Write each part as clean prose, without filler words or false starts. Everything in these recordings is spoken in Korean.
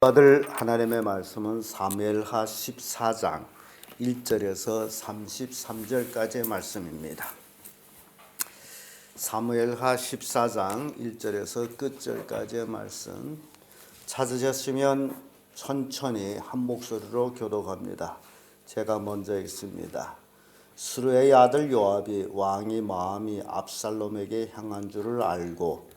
아들 하나님의 말씀은 사무엘하 14장 1절에서 33절까지의 말씀입니다. 사무엘하 14장 1절에서 끝절까지의 말씀 찾으셨으면 천천히 한 목소리로 교독합니다. 제가 먼저 읽습니다. 스루의 아들 요압이 왕의 마음이 압살롬에게 향한 줄을 알고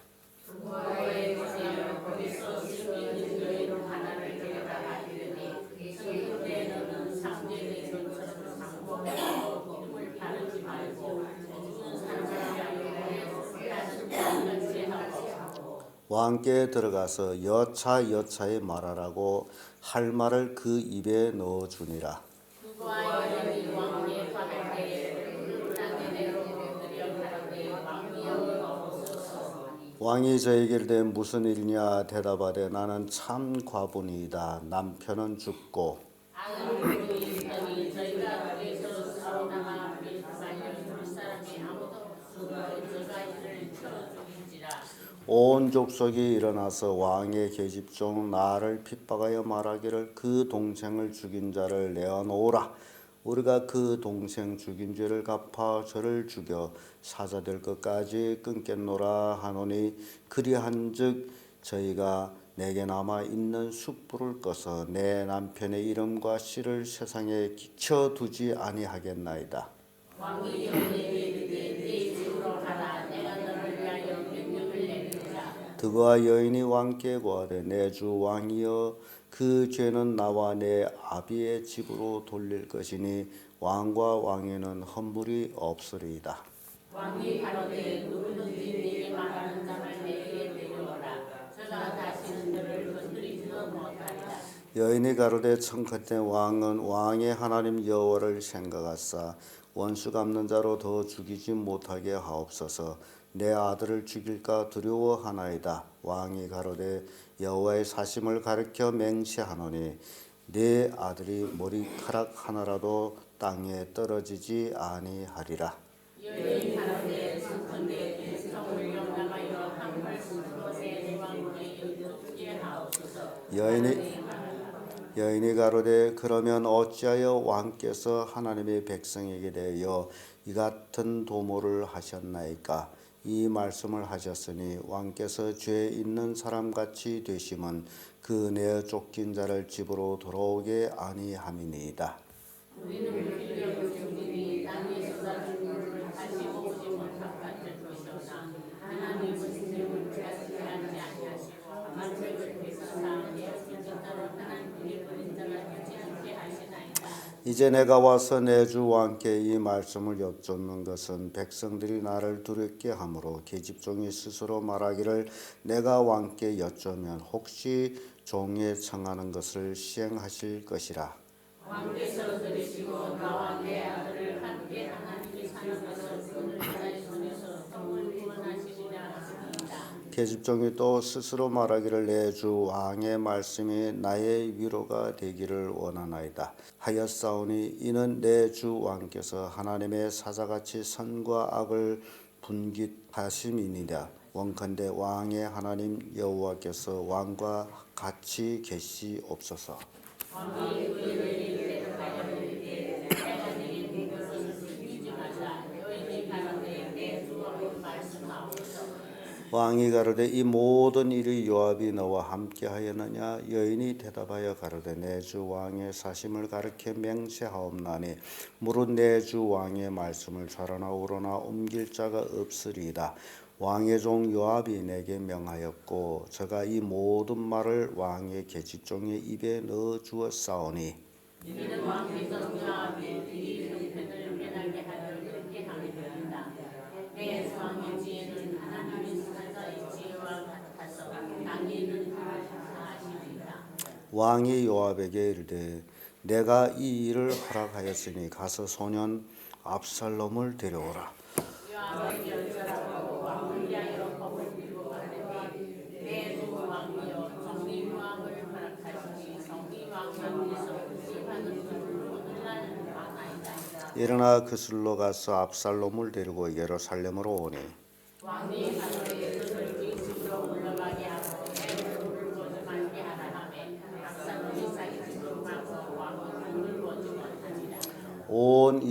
왕께 들어가서 여차여차히 말하라고 할 말을 그 입에 넣어주니라. 왕이 저에게 이르되 무슨 일이냐 대답하되 나는 참 과부니이다. 남편은 죽고 온 족속이 일어나서 왕의 계집종 나를 핍박하여 말하기를 그 동생을 죽인 자를 내어놓으라. 우리가 그 동생 죽인 죄를 갚아 저를 죽여 사자될 것까지 끊겠노라 하노니 그리한즉 저희가 내게 남아 있는 숯불을 꺼서 내 남편의 이름과 씨를 세상에 끼쳐두지 아니하겠나이다. 왕이 여호와에게 이르되 네 집으로 가라. 내가 너를 위하여 명령을 내리리라. 그가 여인이 왕께 고하되 내 주 왕이여 그 죄는 나와 내 아비의 집으로 돌릴 것이니 왕과 왕에는 헌물이 없으리이다. 왕이 가로되 누구든지 네게 말하는 자를 내게 내려오라. 저가 다시는 너를 건드리지도 못하리라. 여인이 가로되 청컨대 왕은 왕의 하나님 여호와를 생각하사 원수 갚는 자로 더 죽이지 못하게 하옵소서. 내 아들을 죽일까 두려워하나이다. 왕이 가로되 여호와의 사심을 가리켜 맹세하노니 네 아들이 머리카락 하나라도 땅에 떨어지지 아니하리라. 여인이 가로되 청컨대 백성을 용납하여 한 말씀으로 내 왕에게 이르게 하옵소서. 여인이 가로되 그러면 어찌하여 왕께서 하나님의 백성에게 대하여 이 같은 도모를 하셨나이까? 이 말씀을 하셨으니 왕께서 죄 있는 사람같이 되심은 그 내어 쫓긴 자를 집으로 돌아오게 아니함이니이다. 우리는 불의를 죽이니 땅에 쏟아진 물을 다시 모으지 못할 것이오나 하나님은 생명을 빼앗지 아니하시고 만족을 베푸사 내어 쫓긴 자로 하나님의 버린 자가 되지 않게 하시나이다. 이제 내가 와서 내 주 왕께 이 말씀을 여쭙는 것은 백성들이 나를 두렵게 하므로 계집종이 스스로 말하기를 내가 왕께 여쭈면 혹시 종에 청하는 것을 시행하실 것이라. 왕께서 들으시고 나와 내 아들을 함께 하나님이 사는 것을 그들 나라의 손에서 종을 구원하시리라 하시니이다. 계집종이 또 스스로 말하기를 내 주 왕의 말씀이 나의 위로가 되기를 원하나이다 하였사오니 이는 내 주 왕께서 하나님의 사자같이 선과 악을 분깃하심이니라. 원컨대 왕의 하나님 여호와께서 왕과 같이 계시옵소서. 왕이 그에게 대답하여 이르되 내가 네게 된 것을 숨기지 말라. 여인이 가로되 내 주 왕이 말씀하옵소서. 왕이 가로되 이 모든 일이 요압이 너와 함께 하였느냐? 여인이 대답하여 가로되 내 주 왕의 사심을 가리켜 맹세하옵나니 무릇 내 주 왕의 말씀을 좌로나 우로나 옮길 자가 없으리이다. 왕의 종 요압이 내게 명하였고 저가 이 모든 말을 왕의 계집종의 입에 넣어 주었사오니 이는 왕께서 요압이 네 형편을 면하게 하려 그렇게 하리이다. 내 왕의 지혜는 하나님의 사자의 지혜와 같아서 당연히 하시리이다. 왕이 요압에게 이르되 내가 이 일을 허락하였으니 가서 소년 압살롬을 데려오라. 요압이 열절하고 왕을 위하여 법을 이루고 가되 내 주 왕이여 정의 왕을 허락하시니 정의 왕께서 구심하는 것을 오늘날 아나이다. 일어나 그슬로 가서 압살롬을 데리고 예루살렘으로 오니 왕이 가로되 그를 네 집으로 올라가게 하고 내 얼굴을 보지 말게 하라 하매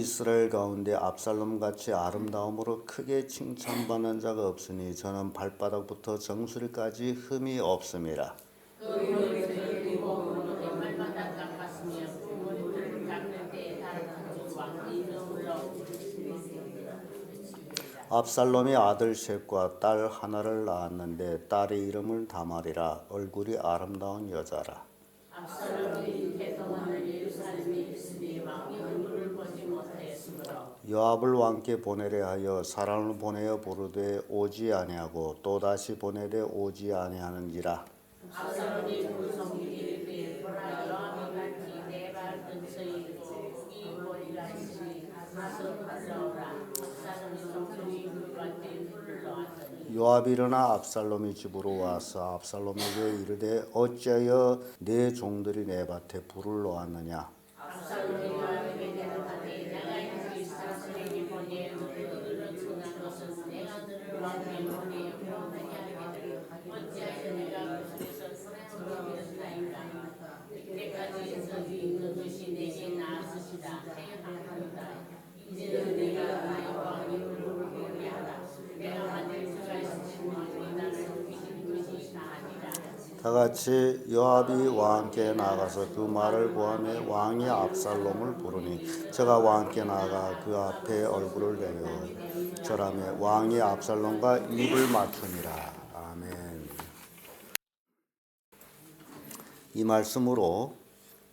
이스라엘 가운데 압살롬같이 아름다움으로 크게 칭찬받는 자가 없으니 저는 발바닥부터 정수리까지 흠이 없음이라. 압살롬이 아들 셋과 딸 하나를 낳았는데 딸의 이름을 다말이라. 얼굴이 아름다운 여자라. 요압을 왕께 보내려 하여 사람을 보내어 부르되 오지 아니하고 또다시 보내되 오지 아니하는지라. 요압이 일어나 압살롬의 집으로 와서 압살롬에게 이르되 어찌하여 내 종들이 내 밭에 불을 놓았느냐. 다같이 요압이 왕께 나가서 그 말을 고하며 왕이 압살롬을 부르니 저가 왕께 나가 그 앞에 얼굴을 내려 절하며 왕이 압살롬과 입을 맞추니라. 아멘. 이 말씀으로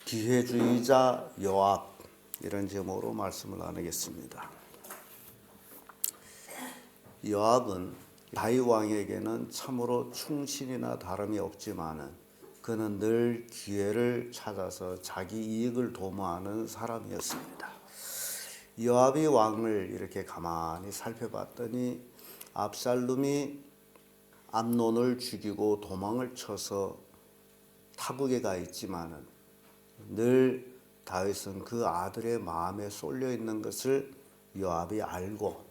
기회주의자 요압 이런 제목으로 말씀을 나누겠습니다. 요압은 다윗 왕에게는 참으로 충신이나 다름이 없지만은 그는 늘 기회를 찾아서 자기 이익을 도모하는 사람이었습니다. 요압이 왕을 이렇게 가만히 살펴봤더니 압살롬이 암논을 죽이고 도망을 쳐서 타국에 가 있지만은 늘 다윗은 그 아들의 마음에 쏠려 있는 것을 요압이 알고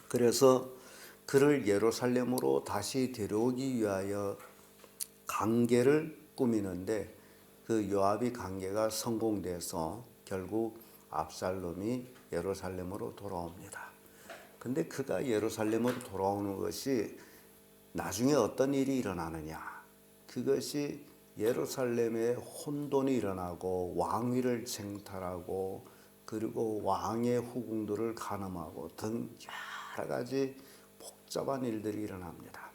그래서 그를 예루살렘으로 다시 데려오기 위하여 강계를 꾸미는데 그 요압이 강계가 성공돼서 결국 압살롬이 예루살렘으로 돌아옵니다. 근데 그가 예루살렘으로 돌아오는 것이 나중에 어떤 일이 일어나느냐. 그것이 예루살렘에 혼돈이 일어나고 왕위를 쟁탈하고 그리고 왕의 후궁들을 간음하고 등 여러 가지 복잡한 일들이 일어납니다.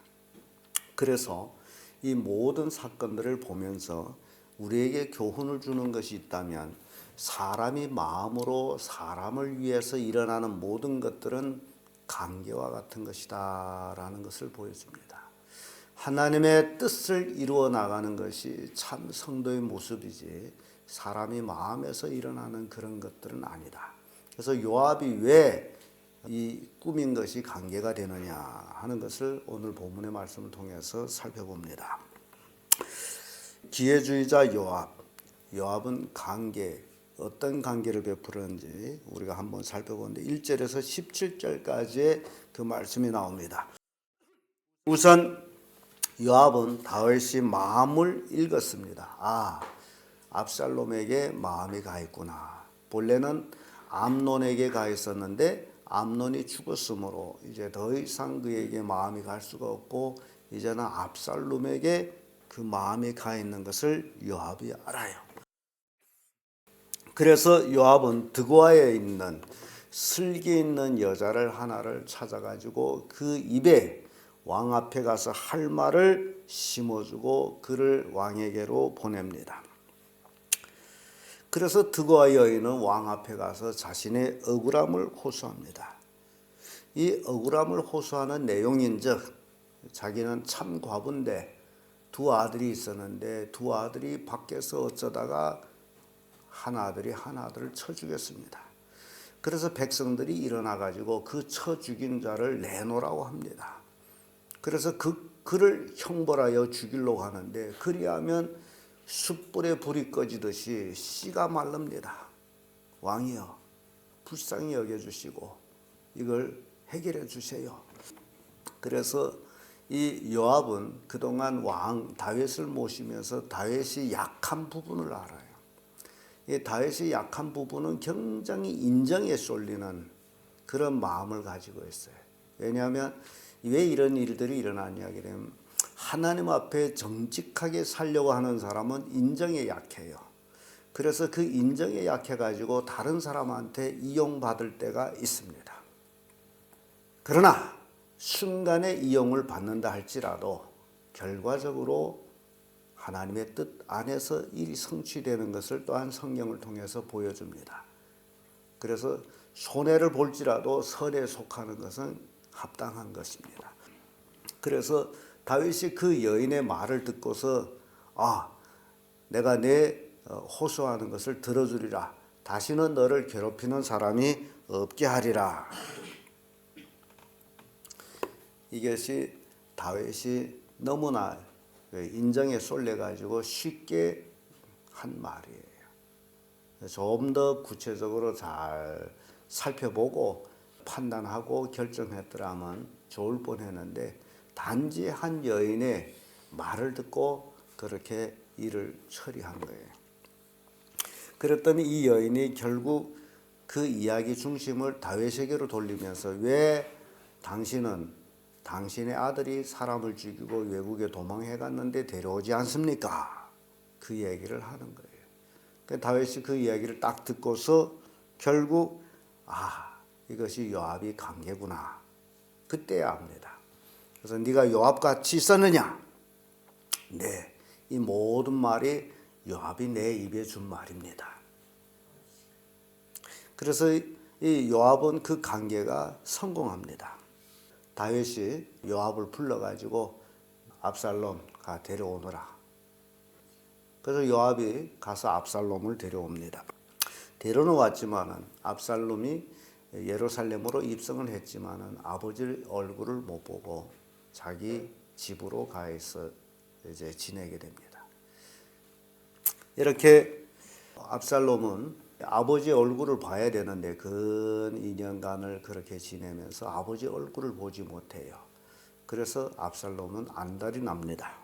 그래서 이 모든 사건들을 보면서 우리에게 교훈을 주는 것이 있다면 사람이 마음으로 사람을 위해서 일어나는 모든 것들은 관계와 같은 것이다 라는 것을 보여줍니다. 하나님의 뜻을 이루어 나가는 것이 참 성도의 모습이지 사람이 마음에서 일어나는 그런 것들은 아니다. 그래서 요압이 왜 이 꾸민 것이 관계가 되느냐 하는 것을 오늘 본문의 말씀을 통해서 살펴봅니다. 기회주의자 요압, 요압은 관계, 어떤 관계를 베풀었는지 우리가 한번 살펴보는데 1절에서 17절까지의 그 말씀이 나옵니다. 우선 요압은 다윗이 마음을 읽었습니다. 압살롬에게 마음이 가 있구나. 본래는 암논에게 가 있었는데 암논이 죽었으므로 이제 더 이상 그에게 마음이 갈 수가 없고 이제는 압살롬에게 그 마음이 가 있는 것을 요압이 알아요. 그래서 요압은 드고아에 있는 슬기 있는 여자를 하나를 찾아가지고 그 입에 왕 앞에 가서 할 말을 심어주고 그를 왕에게로 보냅니다. 그래서 드고아 여인은 왕 앞에 가서 자신의 억울함을 호소합니다. 이 억울함을 호소하는 내용인즉 자기는 참 과부인데 두 아들이 있었는데 두 아들이 밖에서 어쩌다가 한 아들이 한 아들을 쳐 죽였습니다. 그래서 백성들이 일어나 가지고 그 쳐 죽인 자를 내놓으라고 합니다. 그래서 그를 형벌하여 죽이려고 하는데 그리하면 숯불에 불이 꺼지듯이 씨가 마릅니다. 왕이여 불쌍히 여겨주시고 이걸 해결해 주세요. 그래서 이 요압은 그동안 왕 다윗을 모시면서 다윗이 약한 부분을 알아요. 이 다윗이 약한 부분은 굉장히 인정에 쏠리는 그런 마음을 가지고 있어요. 왜냐하면 왜 이런 일들이 일어나냐 그러면 하나님 앞에 정직하게 살려고 하는 사람은 인정에 약해요. 그래서 그 인정에 약해가지고 다른 사람한테 이용받을 때가 있습니다. 그러나 순간에 이용을 받는다 할지라도 결과적으로 하나님의 뜻 안에서 일이 성취되는 것을 또한 성경을 통해서 보여줍니다. 그래서 손해를 볼지라도 선에 속하는 것은 합당한 것입니다. 그래서 다윗이 그 여인의 말을 듣고서 내가 내 호소하는 것을 들어주리라. 다시는 너를 괴롭히는 사람이 없게 하리라. 이것이 다윗이 너무나 인정에 쏠려가지고 쉽게 한 말이에요. 좀 더 구체적으로 잘 살펴보고 판단하고 결정했더라면 좋을 뻔했는데 단지 한 여인의 말을 듣고 그렇게 일을 처리한 거예요. 그랬더니 이 여인이 결국 그 이야기 중심을 다윗에게로 돌리면서 왜 당신은 당신의 아들이 사람을 죽이고 외국에 도망해 갔는데 데려오지 않습니까? 그 얘기를 하는 거예요. 다윗이 그 이야기를 딱 듣고서 결국 이것이 요압이 관계구나. 그때야 압니다. 그래서 네가 요압같이 있었느냐? 네, 이 모든 말이 요압이 내 입에 준 말입니다. 그래서 이 요압은 그 관계가 성공합니다. 다윗이 요압을 불러가지고 압살롬가 데려오너라. 그래서 요압이 가서 압살롬을 데려옵니다. 데려놓았지만은 압살롬이 예루살렘으로 입성을 했지만은 아버지 얼굴을 못 보고 자기 집으로 가 있어 이제 지내게 됩니다. 이렇게 압살롬은 아버지 얼굴을 봐야 되는데 근 2년간을 그렇게 지내면서 아버지 얼굴을 보지 못해요. 그래서 압살롬은 안달이 납니다.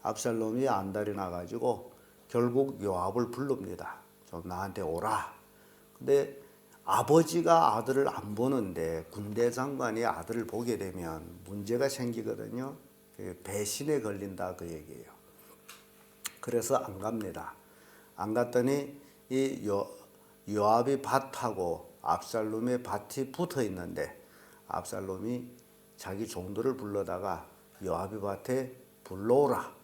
압살롬이 안달이 나가지고 결국 요압을 부릅니다. 좀 나한테 오라. 근데 아버지가 아들을 안 보는데 군대 장관이 아들을 보게 되면 문제가 생기거든요. 배신에 걸린다 그 얘기예요. 그래서 안 갑니다. 안 갔더니 이 요압이 밭하고 압살롬의 밭이 붙어 있는데 압살롬이 자기 종들을 불러다가 요압의 밭에 불러오라.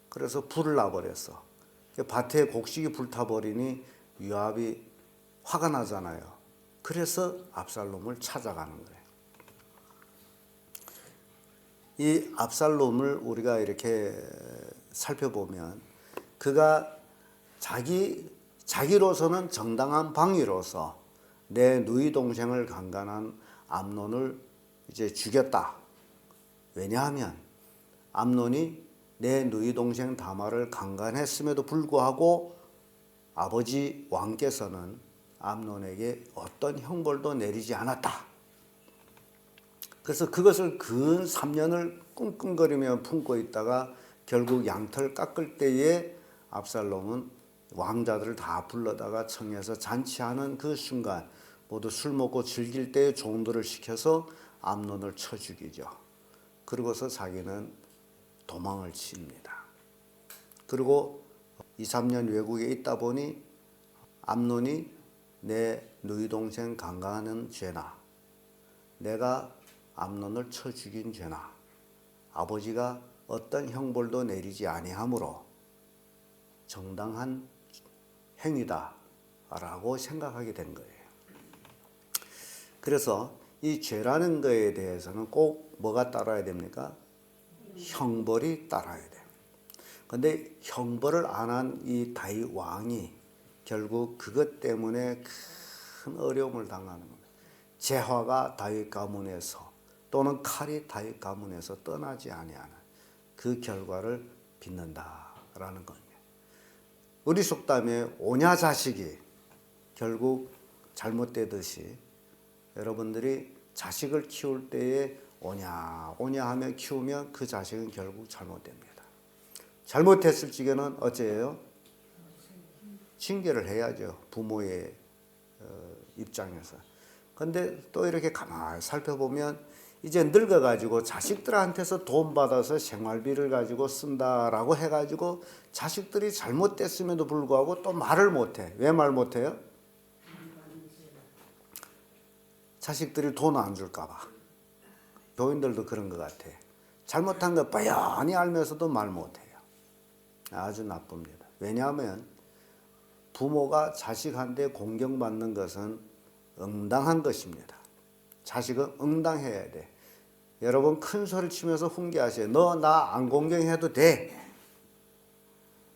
그래서 불을 놔버렸어. 밭에 곡식이 불타버리니 요압이 화가 나잖아요. 그래서 압살롬을 찾아가는 거예요. 이 압살롬을 우리가 이렇게 살펴보면 그가 자기로서는 정당한 방위로서 내 누이 동생을 강간한 암논을 이제 죽였다. 왜냐하면 암논이 내 누이 동생 다말을 강간했음에도 불구하고 아버지 왕께서는 암논에게 어떤 형벌도 내리지 않았다. 그래서 그것을 근 3년을 끙끙거리며 품고 있다가 결국 양털 깎을 때에 압살롬은 왕자들을 다 불러다가 청해서 잔치하는 그 순간 모두 술 먹고 즐길 때에 종들을 시켜서 암논을 쳐 죽이죠. 그러고서 자기는 도망을 칩니다. 그리고 2, 3년 외국에 있다 보니 암논이 내 누이 동생 강간하는 죄나 내가 암논을 쳐 죽인 죄나 아버지가 어떤 형벌도 내리지 아니하므로 정당한 행위다라고 생각하게 된 거예요. 그래서 이 죄라는 거에 대해서는 꼭 뭐가 따라야 됩니까? 형벌이 따라야 돼요. 근데 형벌을 안 한 이 다윗 왕이 결국 그것 때문에 큰 어려움을 당하는 겁니다. 재화가 다윗 가문에서 또는 칼이 다윗 가문에서 떠나지 아니하는 그 결과를 빚는다라는 겁니다. 우리 속담에 오냐 자식이 결국 잘못되듯이 여러분들이 자식을 키울 때에 오냐 하며 키우면 그 자식은 결국 잘못됩니다. 잘못했을 적에는 어째요? 징계를 해야죠. 부모의 입장에서. 근데 또 이렇게 가만히 살펴보면 이제 늙어가지고 자식들한테서 돈 받아서 생활비를 가지고 쓴다라고 해가지고 자식들이 잘못됐음에도 불구하고 또 말을 못해. 왜 말 못해요? 자식들이 돈 안 줄까봐. 교인들도 그런 것 같아. 잘못한 거 뻔히 알면서도 말 못해요. 아주 나쁩니다. 왜냐하면 부모가 자식한테 공경받는 것은 응당한 것입니다. 자식은 응당해야 돼. 여러분 큰 소리 치면서 훈계하세요. 너 나 안 공경해도 돼.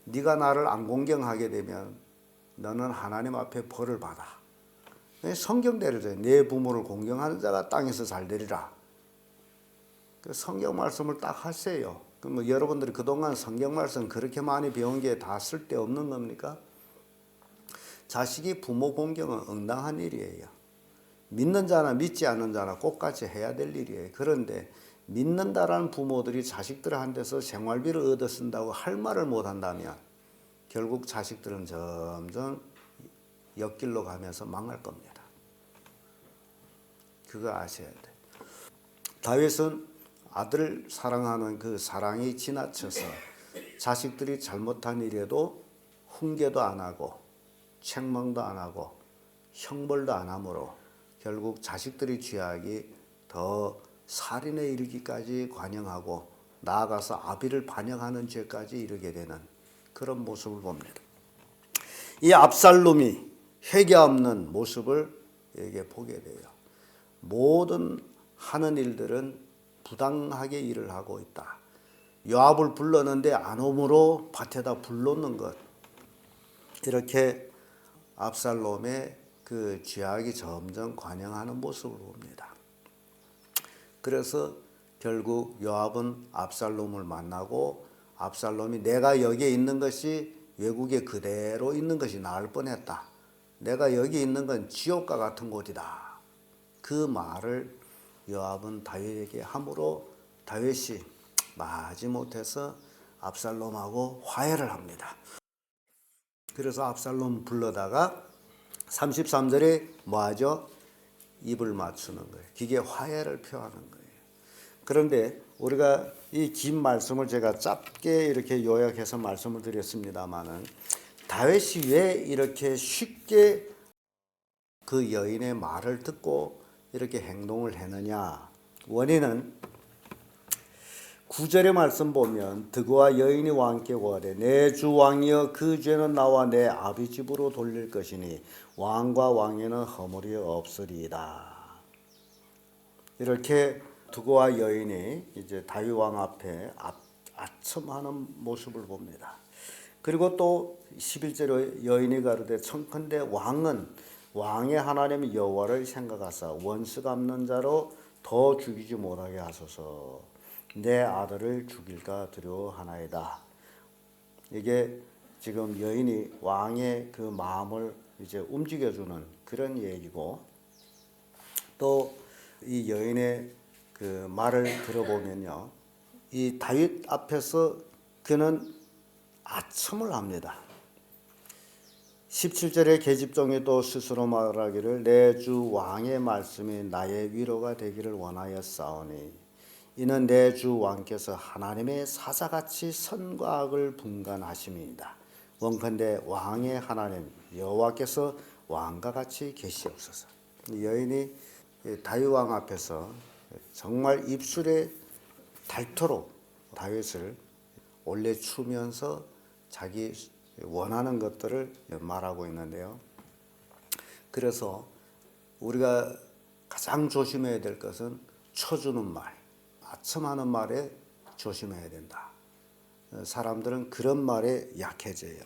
네가 나를 안 공경하게 되면 너는 하나님 앞에 벌을 받아. 성경대로죠. 내 부모를 공경하는 자가 땅에서 잘 되리라. 성경 말씀을 딱 하세요. 그럼 여러분들이 그동안 성경 말씀 그렇게 많이 배운 게 다 쓸데없는 겁니까? 자식이 부모 공경은 응당한 일이에요. 믿는 자나 믿지 않는 자나 똑같이 해야 될 일이에요. 그런데 믿는다라는 부모들이 자식들한테서 생활비를 얻어 쓴다고 할 말을 못 한다면 결국 자식들은 점점 옆길로 가면서 망할 겁니다. 그거 아셔야 돼. 다윗은 아들을 사랑하는 그 사랑이 지나쳐서 자식들이 잘못한 일에도 훈계도 안 하고 책망도 안 하고 형벌도 안 하므로 결국 자식들이 죄악이 더 살인에 이르기까지 관영하고 나아가서 아비를 반역하는 죄까지 이르게 되는 그런 모습을 봅니다. 이 압살롬이 회개 없는 모습을 이게 보게 돼요. 모든 하는 일들은 부당하게 일을 하고 있다. 요압을 불렀는데 안 오므로 밭에다 불놓는 것. 이렇게 압살롬의 그 죄악이 점점 관영하는 모습을 봅니다. 그래서 결국 요압은 압살롬을 만나고 압살롬이 내가 여기에 있는 것이 외국에 그대로 있는 것이 나을 뻔했다. 내가 여기 있는 건 지옥과 같은 곳이다. 그 말을 요압은 다윗에게 함으로 다윗이 마지못해서 압살롬하고 화해를 합니다. 그래서 압살롬 불러다가 33절에 뭐하죠? 입을 맞추는 거예요. 그게 화해를 표하는 거예요. 그런데 우리가 이 긴 말씀을 제가 짧게 이렇게 요약해서 말씀을 드렸습니다마는 다윗이 왜 이렇게 쉽게 그 여인의 말을 듣고 이렇게 행동을 했느냐? 원인은 9절의 말씀 보면 드고와 여인이 왕께 고하되 내 주 왕이여 그 죄는 나와 내 아비 집으로 돌릴 것이니 왕과 왕에는 허물이 없으리이다. 이렇게 드고와 여인이 이제 다윗 왕 앞에 아첨하는 모습을 봅니다. 그리고 또 11절에 여인이 가로되 청컨대 왕은 왕의 하나님 여호와를 생각하사 원수 갚는 자로 더 죽이지 못하게 하소서. 내 아들을 죽일까 두려워하나이다. 이게 지금 여인이 왕의 그 마음을 이제 움직여주는 그런 얘기고, 또 이 여인의 그 말을 들어보면요, 이 다윗 앞에서 그는 아첨을 합니다. 17절에 계집종이 또 스스로 말하기를 내 주 왕의 말씀이 나의 위로가 되기를 원하였사오니 이는 내 주 왕께서 하나님의 사자같이 선과 악을 분간하심이니이다. 원컨대 왕의 하나님 여호와께서 왕과 같이 계시옵소서. 여인이 다윗 왕 앞에서 정말 입술에 닳도록 다윗을 올려추면서 자기 원하는 것들을 말하고 있는데요. 그래서 우리가 가장 조심해야 될 것은 쳐주는 말, 아첨하는 말에 조심해야 된다. 사람들은 그런 말에 약해져요.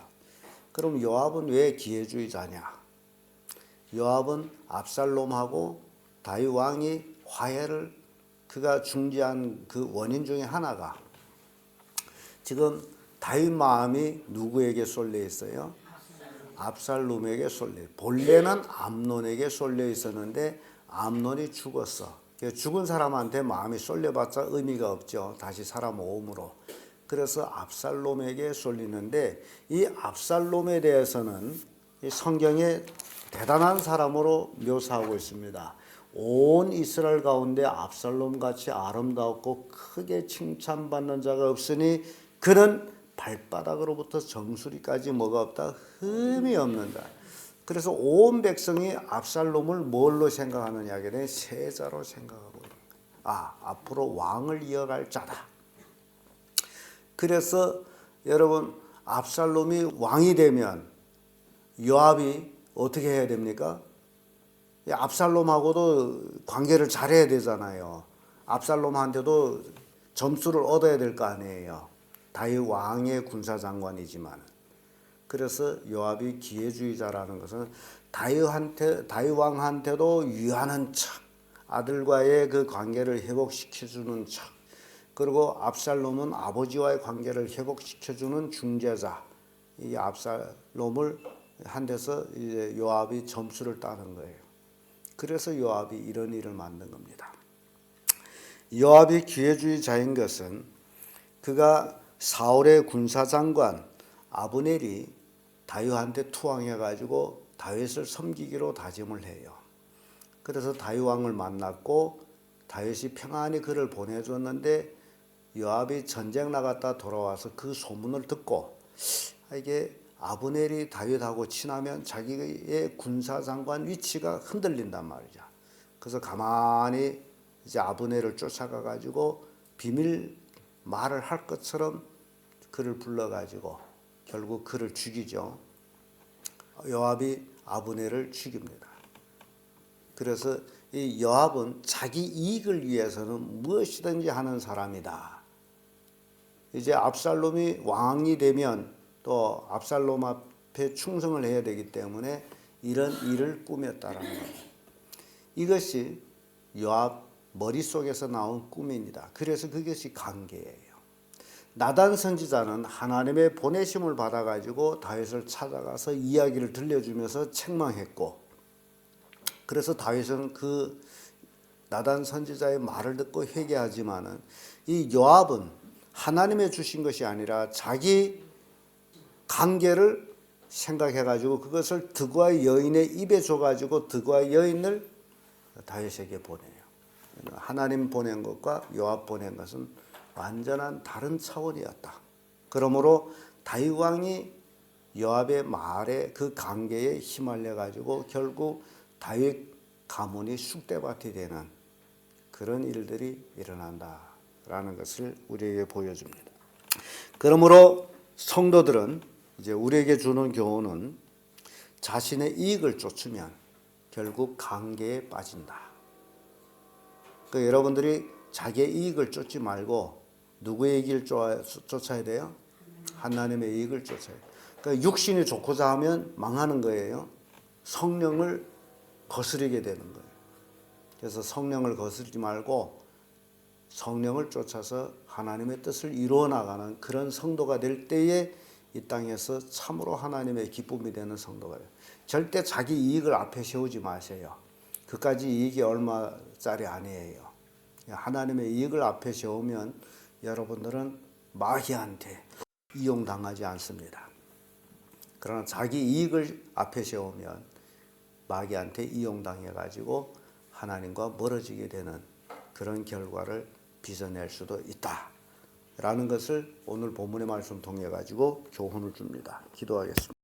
그럼 요압은 왜 기회주의자냐? 요압은 압살롬하고 다윗 왕이 화해를 그가 중지한 그 원인 중에 하나가 지금 다윗 마음이 누구에게 쏠려 있어요? 압살롬에게 쏠려. 본래는 암논에게 쏠려 있었는데 암논이 죽었어. 죽은 사람한테 마음이 쏠려봤자 의미가 없죠. 다시 살아 모음으로. 그래서 압살롬에게 쏠리는데 이 압살롬에 대해서는 이 성경에 대단한 사람으로 묘사하고 있습니다. 온 이스라엘 가운데 압살롬 같이 아름다웠고 크게 칭찬받는 자가 없으니 그는 발바닥으로부터 정수리까지 뭐가 없다? 흠이 없는 자. 그래서 온 백성이 압살롬을 뭘로 생각하느냐 하기에 세자로 생각하고 앞으로 왕을 이어갈 자다. 그래서 여러분 압살롬이 왕이 되면 요압이 어떻게 해야 됩니까? 압살롬하고도 관계를 잘해야 되잖아요. 압살롬한테도 점수를 얻어야 될 거 아니에요. 다윗 왕의 군사장관이지만. 그래서 요압이 기회주의자라는 것은 다윗 왕한테도 유한한 척, 아들과의 그 관계를 회복시켜주는 척, 그리고 압살롬은 아버지와의 관계를 회복시켜주는 중재자. 이 압살롬을 한 데서 이제 요압이 점수를 따는 거예요. 그래서 요압이 이런 일을 만든 겁니다. 요압이 기회주의자인 것은 그가 사울의 군사장관 아브넬이 다윗한테 투항해가지고 다윗을 섬기기로 다짐을 해요. 그래서 다윗 왕을 만났고 다윗이 평안히 그를 보내줬는데 요압이 전쟁 나갔다 돌아와서 그 소문을 듣고 이게 아브넬이 다윗하고 친하면 자기의 군사장관 위치가 흔들린단 말이죠. 그래서 가만히 이제 아브넬을 쫓아가 가지고 비밀 말을 할 것처럼 그를 불러 가지고 결국 그를 죽이죠. 요압이 아브넬을 죽입니다. 그래서 이 요압은 자기 이익을 위해서는 무엇이든지 하는 사람이다. 이제 압살롬이 왕이 되면 또 압살롬 앞에 충성을 해야 되기 때문에 이런 일을 꾸몄다라는 거예요. 이것이 요압 머릿속에서 나온 꿈입니다. 그래서 그것이 관계예요. 나단 선지자는 하나님의 보내심을 받아가지고 다윗을 찾아가서 이야기를 들려주면서 책망했고, 그래서 다윗은 그 나단 선지자의 말을 듣고 회개하지만은 이 요압은 하나님의 주신 것이 아니라 자기 관계를 생각해가지고 그것을 드고아의 여인의 입에 줘가지고 드고아의 여인을 다윗에게 보내요. 하나님 보낸 것과 요압 보낸 것은 완전한 다른 차원이었다. 그러므로 다윗 왕이 요압의 말에 그 관계에 휘말려 가지고 결국 다윗 가문이 쑥대밭이 되는 그런 일들이 일어난다라는 것을 우리에게 보여줍니다. 그러므로 성도들은 이제 우리에게 주는 교훈은 자신의 이익을 쫓으면 결국 관계에 빠진다. 그러니까 여러분들이 자기의 이익을 쫓지 말고 누구의 이익을 쫓아야 돼요? 하나님의 이익을 쫓아야 돼요. 그러니까 육신이 좋고자 하면 망하는 거예요. 성령을 거스르게 되는 거예요. 그래서 성령을 거스르지 말고 성령을 쫓아서 하나님의 뜻을 이루어 나가는 그런 성도가 될 때에 이 땅에서 참으로 하나님의 기쁨이 되는 성도가 돼요. 절대 자기 이익을 앞에 세우지 마세요. 그까지 이익이 얼마짜리 아니에요. 하나님의 이익을 앞에 세우면 여러분들은 마귀한테 이용당하지 않습니다. 그러나 자기 이익을 앞에 세우면 마귀한테 이용당해가지고 하나님과 멀어지게 되는 그런 결과를 빚어낼 수도 있다. 라는 것을 오늘 본문의 말씀 통해 가지고 교훈을 줍니다. 기도하겠습니다.